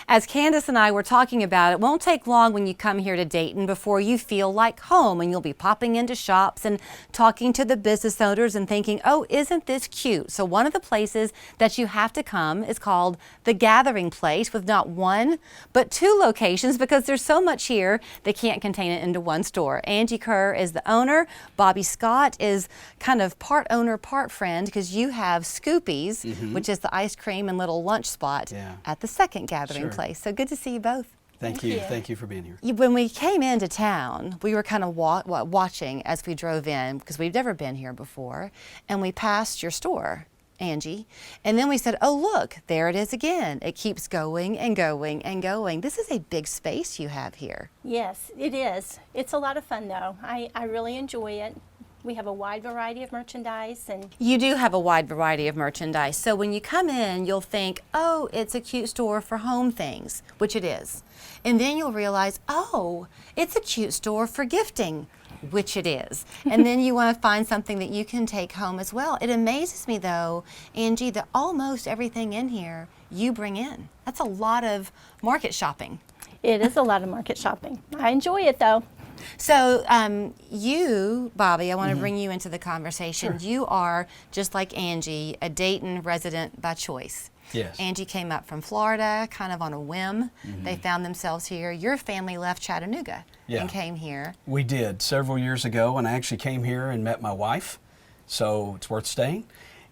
as Candace and I were talking about, it won't take long when you come here to Dayton before you feel like home, and you'll be popping into shops and talking to the business owners and thinking, oh, isn't this cute? So one of the places that you have to come is called The Gathering Place, with not one, but two locations, because there's so much here they can't contain it into one store. Angie Kerr is the owner. Bobby Scott is kind of part owner, part friend, because you have Scoopies, which is the ice cream and little lunch spot at the second Gathering Place. So good to see you both. Thank you. Thank you for being here. When we came into town, we were kind of watching as we drove in, because we've never been here before, and we passed your store, Angie, and then we said, oh, look, there it is again. It keeps going and going and going. This is a big space you have here. Yes, it is. It's a lot of fun, though. I really enjoy it. We have a wide variety of merchandise. And you do have a wide variety of merchandise. So when you come in, you'll think, oh, it's a cute store for home things, which it is. And then you'll realize, oh, it's a cute store for gifting, which it is. And then you want to find something that you can take home as well. It amazes me, though, Angie, that almost everything in here you bring in. That's a lot of market shopping. It is a lot of market shopping. I enjoy it, though. So you, Bobby, I want to bring you into the conversation. Sure. You are, just like Angie, a Dayton resident by choice. Yes. Angie came up from Florida kind of on a whim. They found themselves here. Your family left Chattanooga and came here. We did several years ago, and I actually came here and met my wife, so it's worth staying.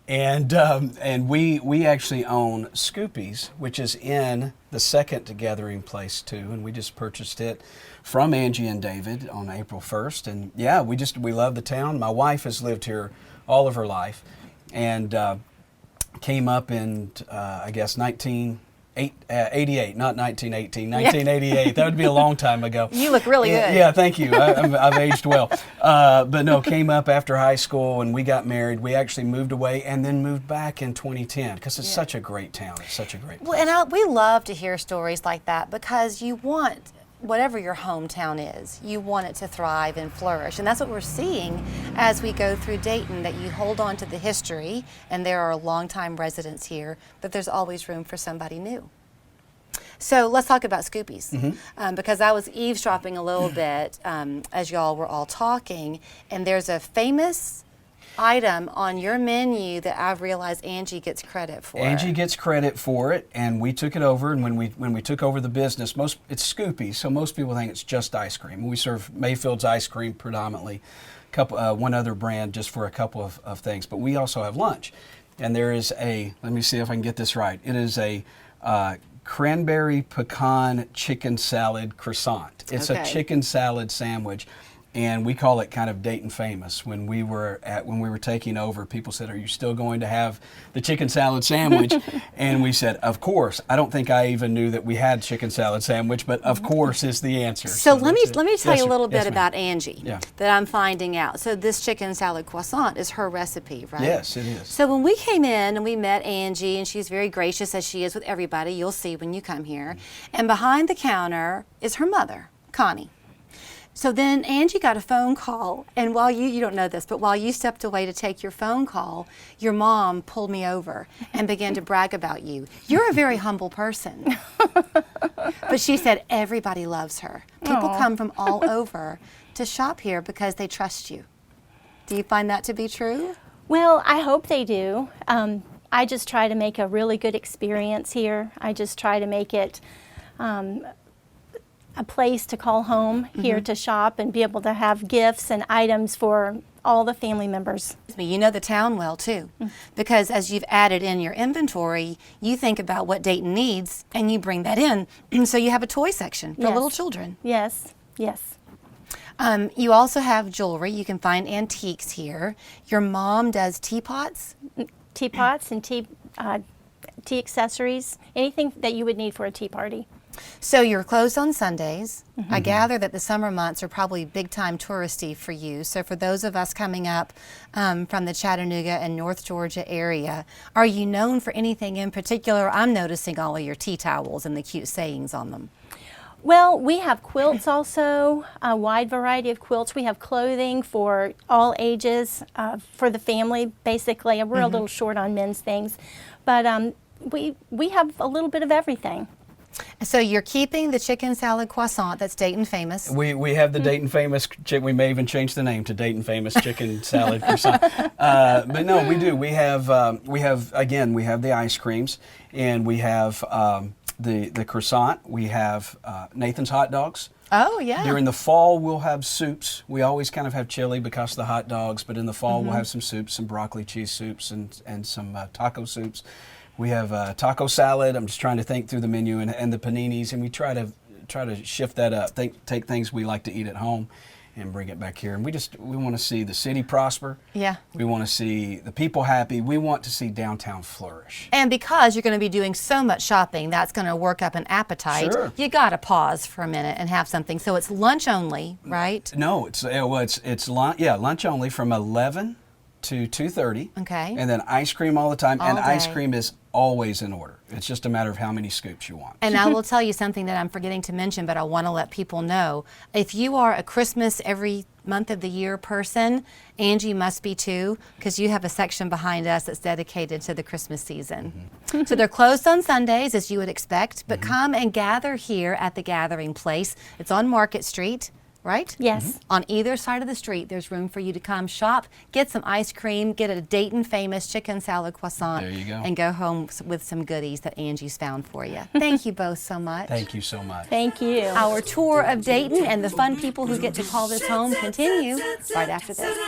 And we actually own Scoopies, which is in the second Gathering Place too, and we just purchased it from Angie and David on April 1st. And yeah, we love the town. My wife has lived here all of her life, and came up in I guess 1988, not 1918, 1988. That would be a long time ago. You look really good. Yeah, thank you. I've aged well. But no, came up after high school, and we got married. We actually moved away and then moved back in 2010, because it's such a great town. It's such a great place. Well, and we love to hear stories like that, because you want, whatever your hometown is, you want it to thrive and flourish. And that's what we're seeing as we go through Dayton, that you hold on to the history, and there are longtime residents here, but there's always room for somebody new. So let's talk about Scoopies, because I was eavesdropping a little bit as y'all were all talking, and there's a famous item on your menu that I've realized Angie gets credit for. Angie gets credit for it, and we took it over. And when we took over the business, it's Scoopies, so most people think it's just ice cream. We serve Mayfield's ice cream predominantly, one other brand just for a couple of things. But we also have lunch, and there is let me see if I can get this right. It is a cranberry pecan chicken salad croissant. It's a chicken salad sandwich. And we call it kind of Dayton famous. When we were taking over, people said, "Are you still going to have the chicken salad sandwich?" And we said, "Of course." I don't think I even knew that we had chicken salad sandwich, but of course is the answer. So let me tell you a little bit about Angie Yeah. that I'm finding out. So this chicken salad croissant is her recipe, right? Yes, it is. So when we came in and we met Angie, and she's very gracious as she is with everybody, you'll see when you come here, and behind the counter is her mother, Connie. So then Angie got a phone call, and while you don't know this, but while you stepped away to take your phone call, your mom pulled me over and began to brag about you. You're a very humble person. But she said everybody loves her. People come from all over to shop here because they trust you. Do you find that to be true? Well, I hope they do. I just try to make a really good experience here. I just try to make it a place to call home, here to shop and be able to have gifts and items for all the family members. You know the town well too, because as you've added in your inventory, you think about what Dayton needs and you bring that in. So you have a toy section for little children. Yes, yes. You also have jewelry. You can find antiques here. Your mom does teapots? Teapots and tea accessories, anything that you would need for a tea party. So you're closed on Sundays. I gather that the summer months are probably big time touristy for you. So for those of us coming up from the Chattanooga and North Georgia area, are you known for anything in particular? I'm noticing all of your tea towels and the cute sayings on them. Well, we have quilts also, a wide variety of quilts. We have clothing for all ages, for the family, basically. We're a little short on men's things, but we have a little bit of everything. So you're keeping the chicken salad croissant that's Dayton famous. We have the Dayton famous we may even change the name to Dayton famous chicken salad croissant. But no, we do. We have the ice creams, and we have the croissant. We have Nathan's hot dogs. Oh, yeah. During the fall, we'll have soups. We always kind of have chili because of the hot dogs, but in the fall, we'll have some soups, some broccoli cheese soups, and some taco soups. We have taco salad. I'm just trying to think through the menu, and the paninis, and we try to shift that up. Take things we like to eat at home and bring it back here. And we want to see the city prosper. Yeah. We want to see the people happy. We want to see downtown flourish. And because you're going to be doing so much shopping, that's going to work up an appetite. Sure. You got to pause for a minute and have something. So it's lunch only, right? No, it's lunch only from 11 to 2:30. Okay. And then ice cream all the time. All Ice day. cream is always in order. It's just a matter of how many scoops you want. And I will tell you something that I'm forgetting to mention, but I want to let people know. If you are a Christmas every month of the year person, Angie must be too, because you have a section behind us that's dedicated to the Christmas season. So they're closed on Sundays, as you would expect, but come and gather here at the Gathering Place. It's on Market Street. Right? Yes. On either side of the street, there's room for you to come shop, get some ice cream, get a Dayton famous chicken salad croissant, There you go. and go home with some goodies that Angie's found for you. Thank you both so much. Thank you so much. Thank you. Our tour of Dayton and the fun people who get to call this home continue right after this.